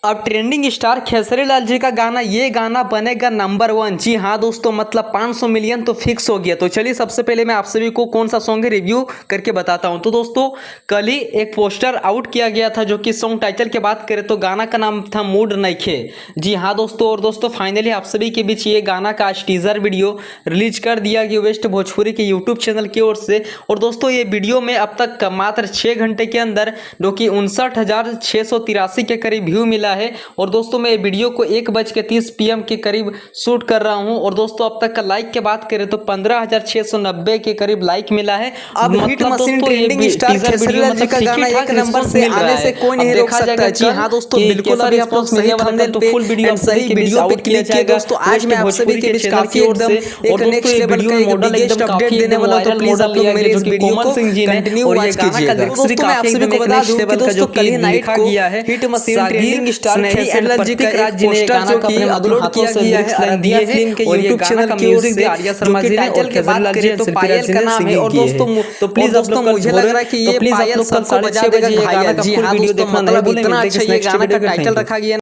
अब trending star Khesari Lal ji का गाना, ये गाना बनेगा नंबर 1। जी हाँ दोस्तों, मतलब 500 मिलियन तो फिक्स हो गया। तो चलिए सबसे पहले मैं आप सभी को कौन सा सॉन्ग है रिव्यू करके बताता हूँ। तो दोस्तों कल ही एक पोस्टर आउट किया गया था, जो कि सॉन्ग टाइटल की बात करें तो गाना का नाम था मूड नइखे। जी हाँ दोस्तों, और दोस्तों फाइनली आप सभी के बीच ये गाना का आज टीजर वीडियो रिलीज कर दिया गया वेस्ट भोजपुरी के यूट्यूब चैनल की ओर से। और दोस्तों ये वीडियो में अब तक मात्र 6 घंटे के अंदर जो कि 59,683 के करीब व्यू मिला है। और दोस्तों मैं वीडियो को 1:30 PM के करीब शूट कर रहा हूं। और दोस्तों अब तक का लाइक की बात करें तो 15,690 के करीब लाइक मिला है। अब hit machine trending star Khesari Lal ji का गाना एक नंबर से आने से कोई नहीं रोक सकता। जी हाँ दोस्तों, बिल्कुल अभी आप लोग सही थंबनेल पे फुल वीडियो सही वीडियो पे क्लिक किए। दोस्तों आज मैं आप सभी के बीच काफी एकदम एक नेक्स्ट लेवल का एक बिगेस्ट अपडेट देने वाला हूं। तो प्लीज आप लोग मेरे इस वीडियो को कंटिन्यू वॉच कीजिएगा। दोस्तों मैं आप सभी को बता दूं कि दोस्तों कल ही नाइट को hit machine trending star Khesari Lal ji का एक पोस्टर जो कि अपलोड किया गया है अरदिया फिल्म के यूट्यूब चैनल की ओर से, जो कि टाइटल की बात करें तो पायल का नाम है। और दोस्तों तो प्लीज दोस्तों मुझे लग रहा है कि ये पायल सबको बजा देगा। जी हाँ दोस्तों, मतलब इतना अच्छा ये गाना का टाइटल रखा गया।